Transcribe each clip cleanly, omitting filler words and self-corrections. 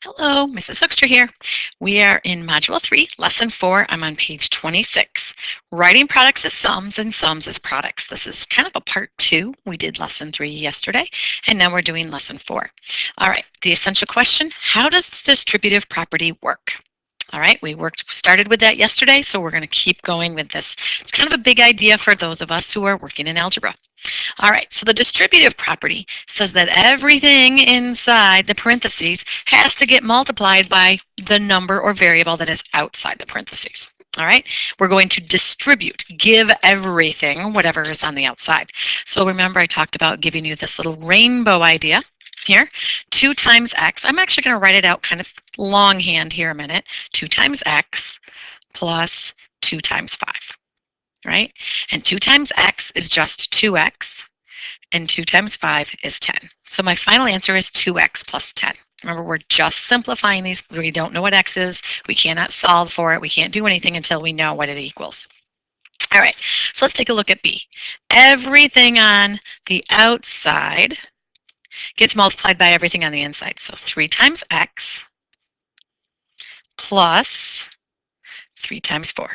Hello, Mrs. Hoekstra here. We are in Module 3, Lesson 4. I'm on page 26. Writing products as sums and sums as products. This is kind of a part 2. We did Lesson 3 yesterday, and now we're doing Lesson 4. All right, the essential question, how does the distributive property work? All right, we started with that yesterday, so we're going to keep going with this. It's kind of a big idea for those of us who are working in algebra. All right, so the distributive property says that everything inside the parentheses has to get multiplied by the number or variable that is outside the parentheses. All right, we're going to distribute, give everything, whatever is on the outside. So remember I talked about giving you this little rainbow idea here. 2 times x, I'm actually going to write it out kind of longhand here a minute. 2 times x plus 2 times 5. Right? And 2 times x is just 2x, and 2 times 5 is 10. So my final answer is 2x plus 10. Remember, we're just simplifying these. We don't know what x is. We cannot solve for it. We can't do anything until we know what it equals. All right, so let's take a look at B. Everything on the outside gets multiplied by everything on the inside. So 3 times x plus 3 times 4.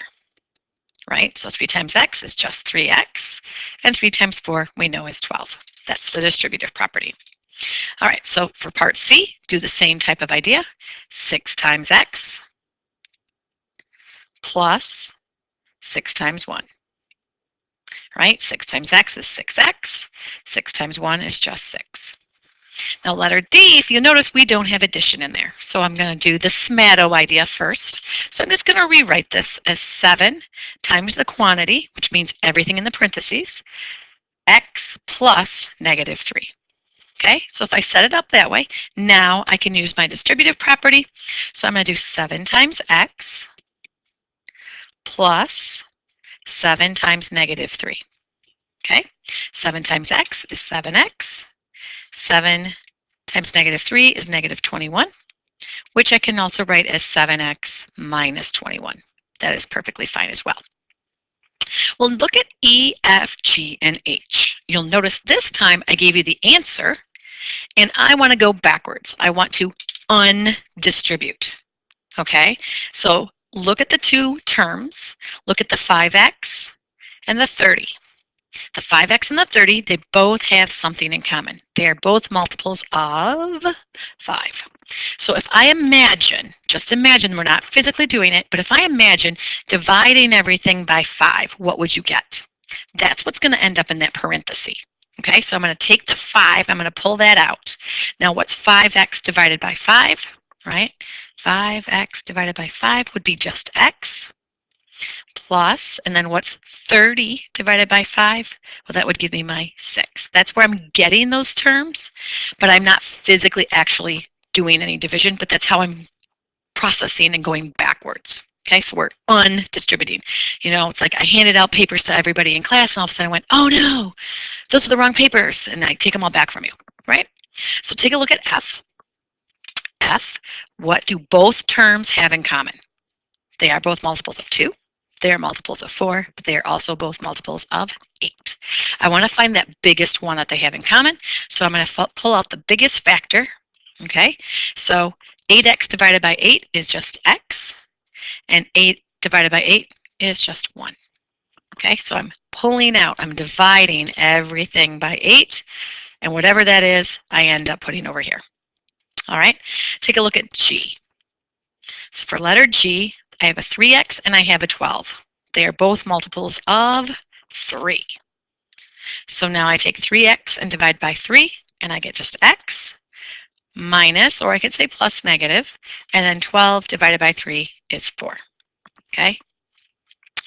Right? So 3 times x is just 3x, and 3 times 4 we know is 12. That's the distributive property. All right, so for part C, do the same type of idea. 6 times x plus 6 times 1. Right? 6 times x is 6x. 6 times 1 is just 6. Now letter D, if you notice, we don't have addition in there. So I'm going to do the SMATO idea first. So I'm just going to rewrite this as 7 times the quantity, which means everything in the parentheses, x plus negative 3. Okay, so if I set it up that way, now I can use my distributive property. So I'm going to do 7 times x plus 7 times negative 3. Okay, 7 times x is 7x. 7 times negative 3 is negative 21, which I can also write as 7x minus 21. That is perfectly fine as well. Well, look at E, F, G, and H. You'll notice this time I gave you the answer, and I want to go backwards. I want to undistribute. Okay, so look at the 2 terms. Look at the 5x and the 30. The 5x and the 30, they both have something in common. They are both multiples of 5. So if I imagine, just imagine, we're not physically doing it, but if I imagine dividing everything by 5, what would you get? That's what's going to end up in that parenthesis. Okay, so I'm going to take the 5, I'm going to pull that out. Now what's 5x divided by 5, right? 5x divided by 5 would be just x. Plus, and then what's 30 divided by 5? Well, that would give me my 6. That's where I'm getting those terms, but I'm not physically actually doing any division, but that's how I'm processing and going backwards. Okay, so we're undistributing. You know, it's like I handed out papers to everybody in class, and all of a sudden I went, oh no, those are the wrong papers, and I take them all back from you, right? So take a look at F. F, what do both terms have in common? They are both multiples of 2. They are multiples of 4, but they are also both multiples of 8. I want to find that biggest one that they have in common, so I'm going to pull out the biggest factor. Okay, so 8x divided by 8 is just x, and 8 divided by 8 is just 1. Okay, so I'm pulling out, I'm dividing everything by 8, and whatever that is, I end up putting over here. All right, take a look at G. So for letter G, I have a 3x and I have a 12. They are both multiples of 3. So now I take 3x and divide by 3, and I get just x minus, or I could say plus negative, and then 12 divided by 3 is 4. Okay?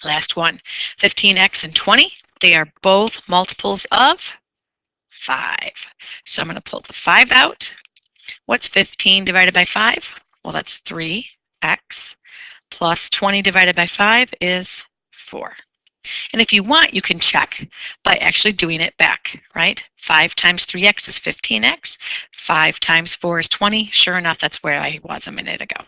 Last one, 15x and 20. They are both multiples of 5. So I'm going to pull the 5 out. What's 15 divided by 5? Well, that's 3x. Plus 20 divided by 5 is 4. And if you want, you can check by actually doing it back, right? 5 times 3x is 15x. 5 times 4 is 20. Sure enough, that's where I was a minute ago.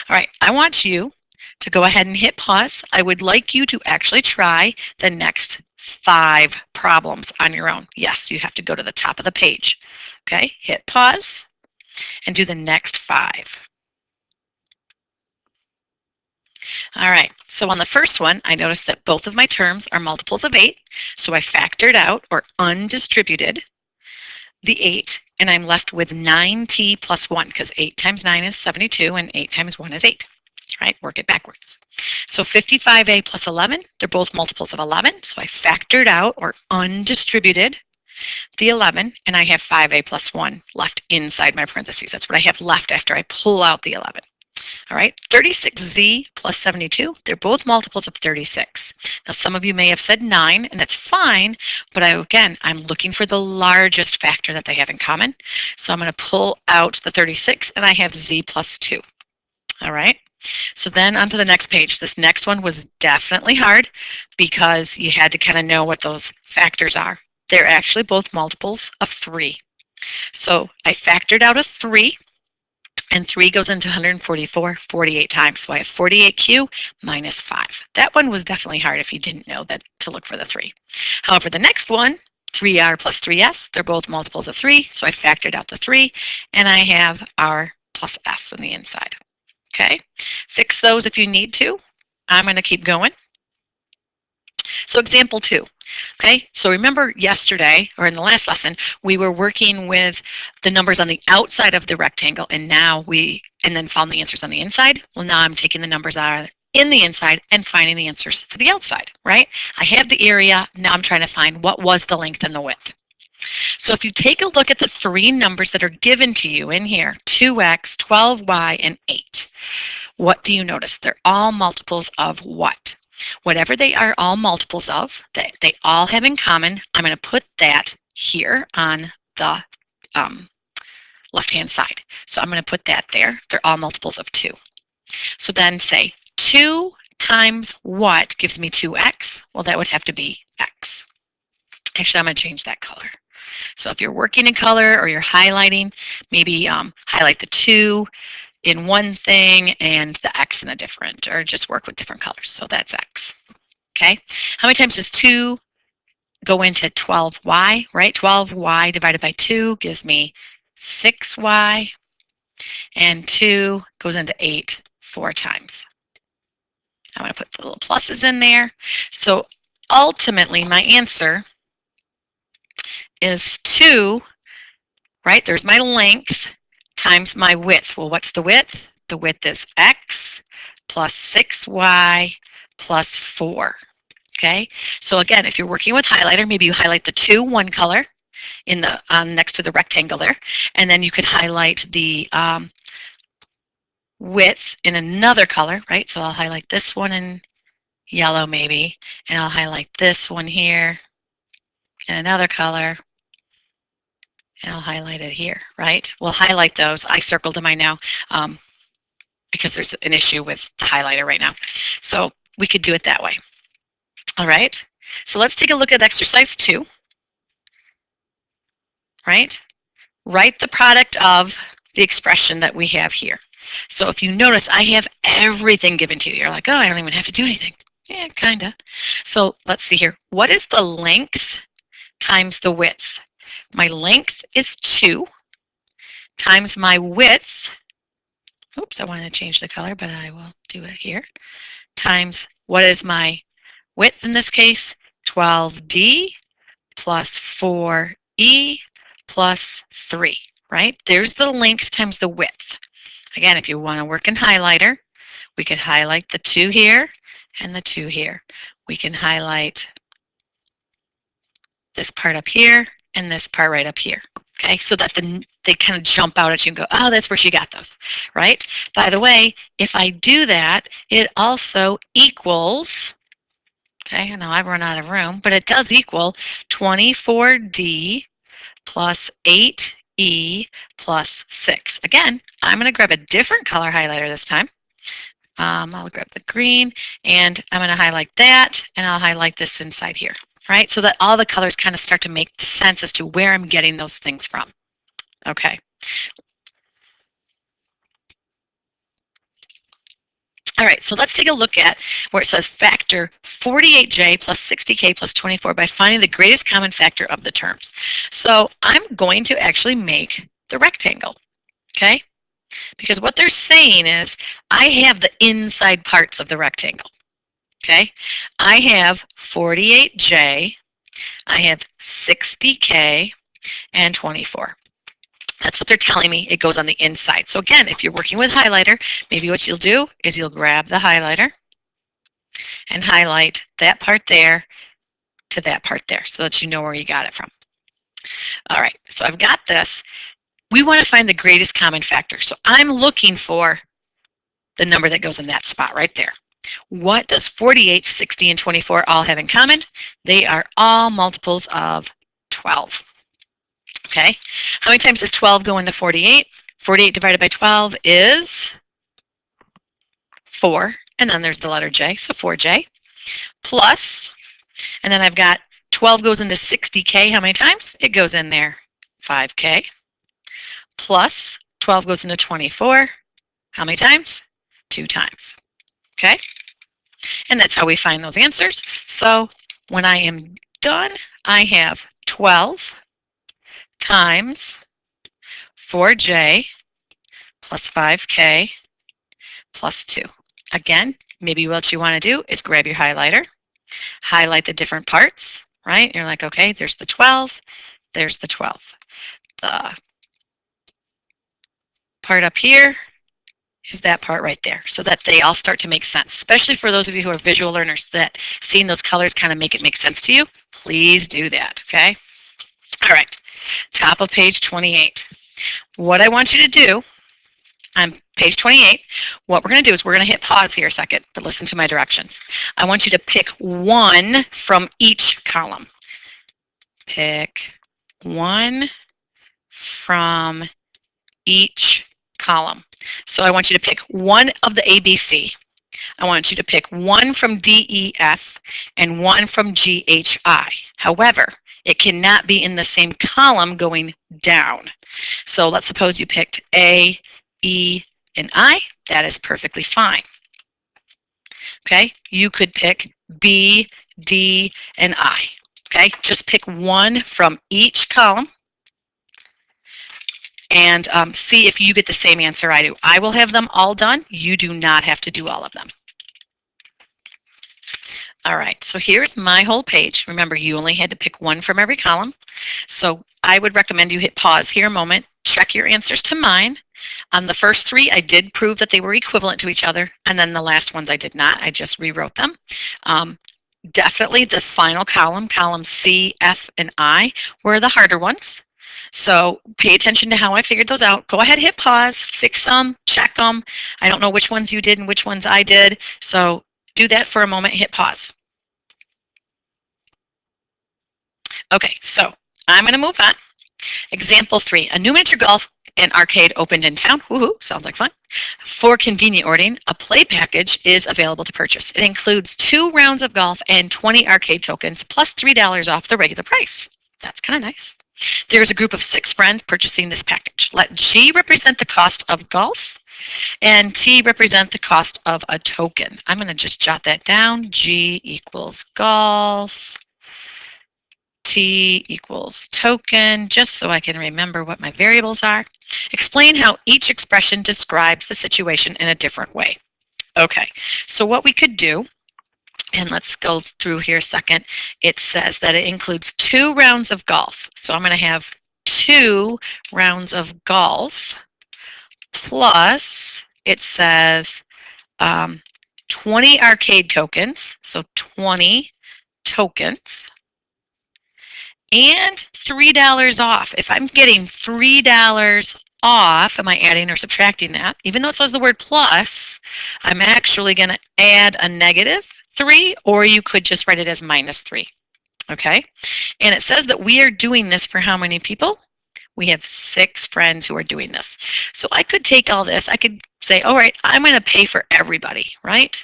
All right, I want you to go ahead and hit pause. I would like you to actually try the next 5 problems on your own. Yes, you have to go to the top of the page. Okay, hit pause. and do the next 5. All right, so on the first one, I noticed that both of my terms are multiples of 8, so I factored out or undistributed the 8, and I'm left with 9t plus 1, because 8 times 9 is 72, and 8 times 1 is 8. Right, work it backwards. So 55a plus 11, they're both multiples of 11, so I factored out or undistributed the 11, and I have 5a plus 1 left inside my parentheses. That's what I have left after I pull out the 11. All right, 36z plus 72, they're both multiples of 36. Now, some of you may have said 9, and that's fine, but I'm looking for the largest factor that they have in common. So I'm going to pull out the 36, and I have z plus 2. All right, so then onto the next page. This next one was definitely hard because you had to kind of know what those factors are. They're actually both multiples of 3. So I factored out a 3, and 3 goes into 144 48 times. So I have 48q minus 5. That one was definitely hard if you didn't know that to look for the 3. However, the next one, 3r plus 3s, they're both multiples of 3. So I factored out the 3, and I have r plus s on the inside. Okay, fix those if you need to. I'm going to keep going. So example 2. Okay, so remember yesterday, or in the last lesson, we were working with the numbers on the outside of the rectangle, and then found the answers on the inside. Well, now I'm taking the numbers out in the inside and finding the answers for the outside, right? I have the area, now I'm trying to find what was the length and the width. So if you take a look at the 3 numbers that are given to you in here, 2x, 12y, and 8, what do you notice? They're all multiples of what? Whatever they are all multiples of, that they all have in common, I'm going to put that here on the left-hand side. So I'm going to put that there. They're all multiples of 2. So then say 2 times what gives me 2x? Well, that would have to be x. Actually, I'm going to change that color. So if you're working in color or you're highlighting, maybe highlight the 2 in one thing and the x in a different, or just work with different colors. So that's x. Okay, how many times does 2 go into 12y, right? 12y divided by 2 gives me 6y, and 2 goes into 8 4 times. I'm going to put the little pluses in there. So ultimately, my answer is 2, right? There's my length times my width. Well, what's the width? The width is x plus 6y plus 4. Okay, so again, if you're working with highlighter, maybe you highlight the 2 one color in the next to the rectangle there, and then you could highlight the width in another color, right? So I'll highlight this one in yellow maybe, and I'll highlight this one here in another color, and I'll highlight it here, right? We'll highlight those. I circled them, I know, because there's an issue with the highlighter right now. So we could do it that way. All right, so let's take a look at exercise 2, right? Write the product of the expression that we have here. So if you notice, I have everything given to you. You're like, oh, I don't even have to do anything. Yeah, kind of. So let's see here. What is the length times the width? My length is 2 times my width. Oops, I wanted to change the color, but I will do it here. Times, what is my width in this case? 12d plus 4e plus 3, right? There's the length times the width. Again, if you want to work in highlighter, we could highlight the 2 here and the 2 here. We can highlight this part up here and this part right up here. Okay, so that they kind of jump out at you and go, oh, that's where she got those, right? By the way, if I do that, it also equals, okay, I know I've run out of room, but it does equal 24d plus 8e plus 6. Again, I'm going to grab a different color highlighter this time. I'll grab the green, and I'm going to highlight that, and I'll highlight this inside here, right? So that all the colors kind of start to make sense as to where I'm getting those things from. Okay. All right, so let's take a look at where it says factor 48j plus 60k plus 24 by finding the greatest common factor of the terms. So I'm going to actually make the rectangle. okay? Because what they're saying is, I have the inside parts of the rectangle, okay? I have 48J, I have 60K, and 24. That's what they're telling me. It goes on the inside. So again, if you're working with highlighter, maybe what you'll do is you'll grab the highlighter and highlight that part there to that part there so that you know where you got it from. All right, so I've got this. We want to find the greatest common factor. So I'm looking for the number that goes in that spot right there. What does 48, 60, and 24 all have in common? They are all multiples of 12. Okay, how many times does 12 go into 48? 48 divided by 12 is 4, and then there's the letter J, so 4J, plus, and then I've got 12 goes into 60K, how many times? It goes in there 5K, plus 12 goes into 24, how many times? 2 times, okay? And that's how we find those answers. So when I am done, I have 12 times 4J plus 5K plus 2. Again, maybe what you want to do is grab your highlighter, highlight the different parts, right? You're like, okay, there's the 12, there's the 12. The part up here is that part right there, so that they all start to make sense, especially for those of you who are visual learners, that seeing those colors kind of make it make sense to you. Please do that, okay? All right, top of page 28. What I want you to do on page 28, what we're going to do is we're going to hit pause here a second, but listen to my directions. I want you to pick one from each column. Pick one from each column. So I want you to pick one of the ABC. I want you to pick one from DEF and one from GHI. However, it cannot be in the same column going down. So let's suppose you picked A, E, and I. That is perfectly fine. Okay, you could pick B, D, and I. Okay, just pick one from each column and see if you get the same answer I do. I will have them all done. You do not have to do all of them. All right, so here's my whole page. Remember, you only had to pick one from every column. So I would recommend you hit pause here a moment, check your answers to mine. On the first 3, I did prove that they were equivalent to each other, and then the last ones I did not. I just rewrote them. Definitely the final column, column C, F, and I, were the harder ones. So pay attention to how I figured those out. Go ahead, hit pause, fix them, check them. I don't know which ones you did and which ones I did, so do that for a moment, hit pause. Okay, so I'm going to move on. Example 3, a new miniature golf and arcade opened in town. Woohoo, sounds like fun. For convenient ordering, a play package is available to purchase. It includes 2 rounds of golf and 20 arcade tokens, plus $3 off the regular price. That's kind of nice. There's a group of 6 friends purchasing this package. Let G represent the cost of golf and T represent the cost of a token. I'm going to just jot that down. G equals golf. T equals token, just so I can remember what my variables are. Explain how each expression describes the situation in a different way. Okay, so what we could do, and let's go through here a second, it says that it includes 2 rounds of golf. So I'm going to have 2 rounds of golf plus, it says 20 arcade tokens, so 20 tokens, and $3 off. If I'm getting $3 off, am I adding or subtracting that? Even though it says the word plus, I'm actually going to add a -3, or you could just write it as -3. Okay? And it says that we are doing this for how many people? We have 6 friends who are doing this. So I could take all this, I could say, all right, I'm going to pay for everybody, right?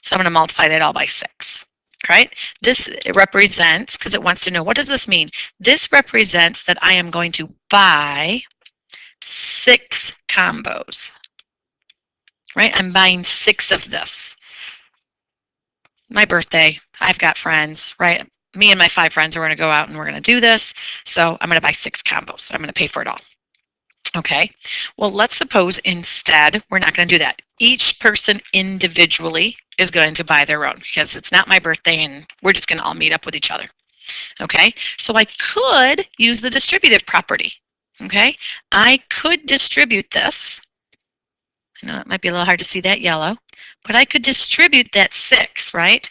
So I'm going to multiply that all by 6. Right? This represents, because it wants to know, what does this mean? This represents that I am going to buy 6 combos. Right? I'm buying 6 of this. My birthday, I've got friends, right? Me and my 5 friends are going to go out and we're going to do this. So I'm going to buy 6 combos. So I'm going to pay for it all. Okay, well, let's suppose instead we're not going to do that. Each person individually is going to buy their own because it's not my birthday and we're just going to all meet up with each other. Okay, so I could use the distributive property. Okay, I could distribute this. I know it might be a little hard to see that yellow, but I could distribute that 6, right?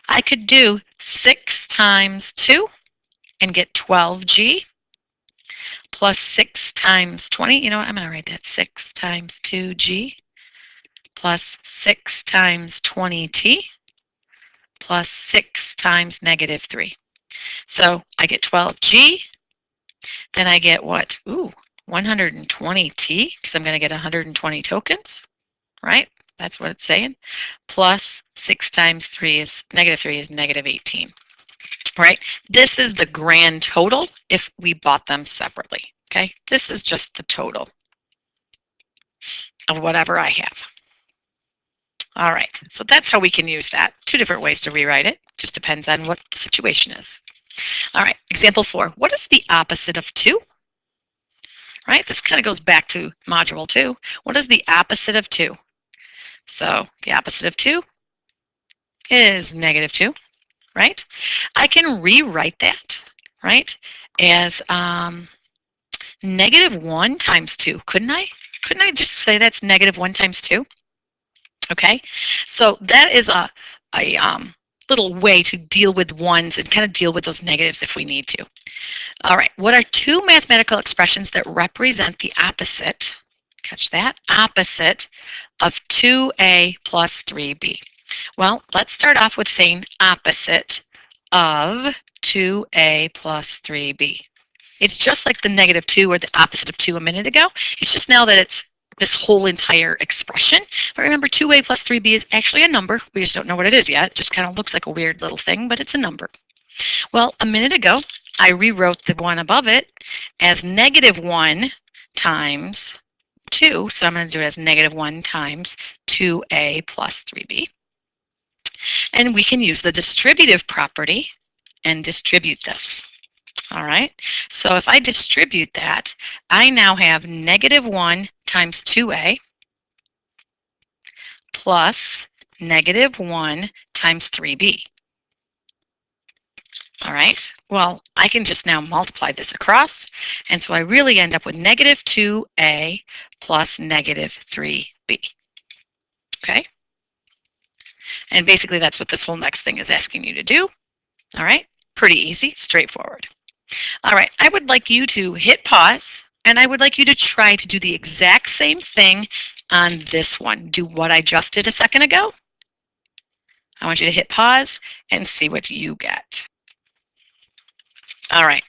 I could do 6 times 2 and get 12G plus 6 times 20. You know what? I'm going to write that 6 times 2G plus 6 times 20T plus 6 times negative 3. So I get 12G. Then I get what? Ooh, 120T because I'm going to get 120 tokens, right? That's what it's saying. Plus 6 times 3 is negative 3 is negative 18. Right? This is the grand total if we bought them separately. Okay? This is just the total of whatever I have. All right, so that's how we can use that. 2 different ways to rewrite it. Just depends on what the situation is. All right, example 4. What is the opposite of 2? Right, this kind of goes back to module 2. What is the opposite of 2? So the opposite of 2 is negative 2, right? I can rewrite that, right, as negative 1 times 2, couldn't I? Couldn't I just say that's negative 1 times 2? Okay, so that is a little way to deal with ones and kind of deal with those negatives if we need to. All right, what are 2 mathematical expressions that represent the opposite, catch that, opposite of 2a plus 3b? Well, let's start off with saying opposite of 2a plus 3b. It's just like the negative 2 or the opposite of 2 a minute ago. It's just now that it's this whole entire expression. But remember, 2a plus 3b is actually a number. We just don't know what it is yet. It just kind of looks like a weird little thing, but it's a number. Well, a minute ago, I rewrote the one above it as negative 1 times 2. So I'm going to do it as negative 1 times 2a plus 3b. And we can use the distributive property and distribute this. All right, so if I distribute that, I now have negative 1 times 2a plus negative 1 times 3b. All right, well, I can just now multiply this across, and so I really end up with negative 2a plus negative 3b. Okay, and basically that's what this whole next thing is asking you to do. All right, pretty easy, straightforward. All right, I would like you to hit pause, and I would like you to try to do the exact same thing on this one. Do what I just did a second ago. I want you to hit pause and see what you get. All right,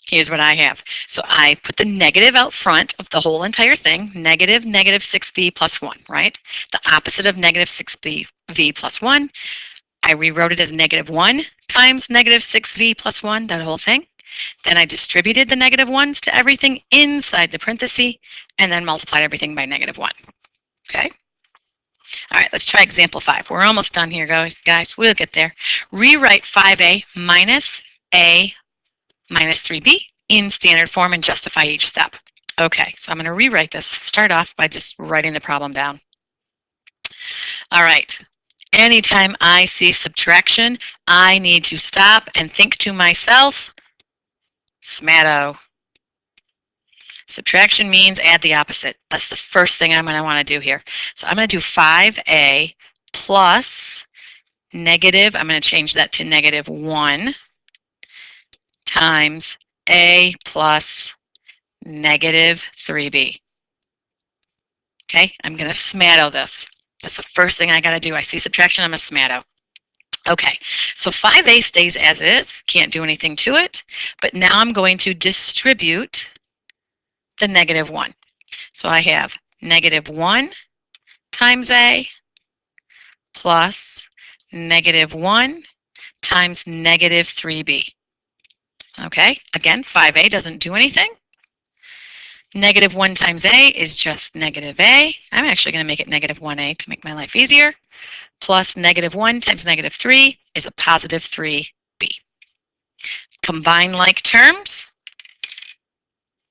here's what I have. So I put the negative out front of the whole entire thing, negative 6b plus 1, right? The opposite of negative 6b plus 1. I rewrote it as negative 1 times negative 6v plus 1, that whole thing. Then I distributed the negative 1s to everything inside the parenthesis and then multiplied everything by negative 1. Okay? All right, let's try example 5. We're almost done here, guys. We'll get there. Rewrite 5a minus a minus 3b in standard form and justify each step. Okay, so I'm going to rewrite this. Start off by just writing the problem down. All right. Anytime I see subtraction, I need to stop and think to myself, SMATO. Subtraction means add the opposite. That's the first thing I'm going to want to do here. So I'm going to do 5a plus negative, I'm going to change that to negative 1 times a plus negative 3b. Okay, I'm going to SMATO this. That's the first thing I got to do. I see subtraction, I'm going to SMATO. Okay, so 5a stays as is, can't do anything to it, but now I'm going to distribute the negative 1. So I have negative 1 times a plus negative 1 times negative 3b. Okay, again, 5a doesn't do anything. Negative 1 times a is just negative a. I'm actually going to make it negative 1a to make my life easier. Plus negative 1 times negative 3 is a positive 3b. Combine like terms.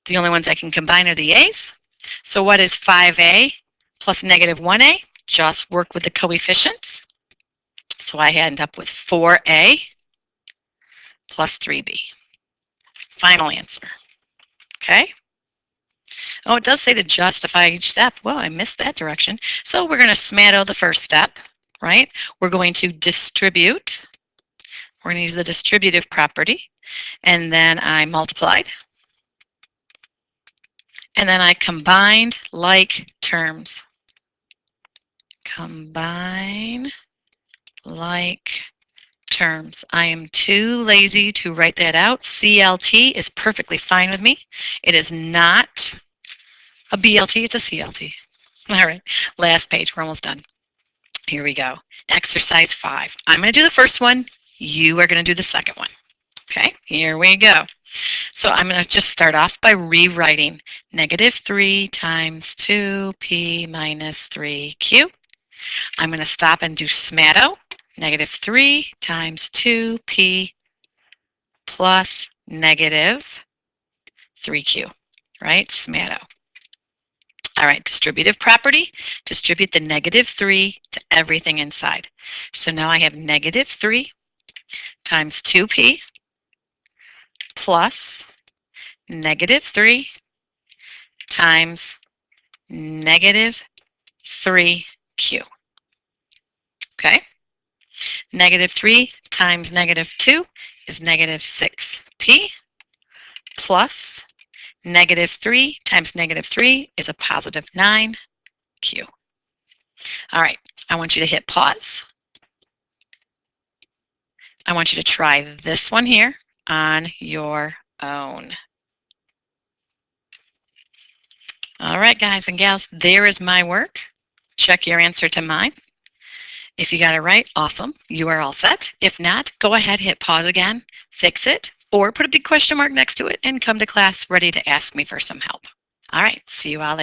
The only ones I can combine are the a's. So what is 5a plus negative 1a? Just work with the coefficients. So I end up with 4a plus 3b. Final answer. Okay? Oh, it does say to justify each step. Well, I missed that direction. So we're going to SMATO the first step, right? We're going to distribute. We're going to use the distributive property. And then I multiplied. And then I combined like terms. Combine like terms. I am too lazy to write that out. CLT is perfectly fine with me. It is not a BLT, it's a CLT. All right, last page, we're almost done. Here we go. Exercise 5. I'm going to do the first one. You are going to do the second one. Okay, here we go. So I'm going to just start off by rewriting negative 3 times 2p minus 3q. I'm going to stop and do SMATO. Negative 3 times 2p plus negative 3q, right? SMATO. All right, distributive property, distribute the negative 3 to everything inside. So now I have negative 3 times 2p plus negative 3 times negative 3q. Okay? Negative 3 times negative 2 is negative 6p plus negative 3 times negative 3 is a positive 9q. All right, I want you to hit pause. I want you to try this one here on your own. All right, guys and gals, there is my work. Check your answer to mine. If you got it right, awesome. You are all set. If not, go ahead, hit pause again, fix it, or put a big question mark next to it and come to class ready to ask me for some help. All right, see you all later.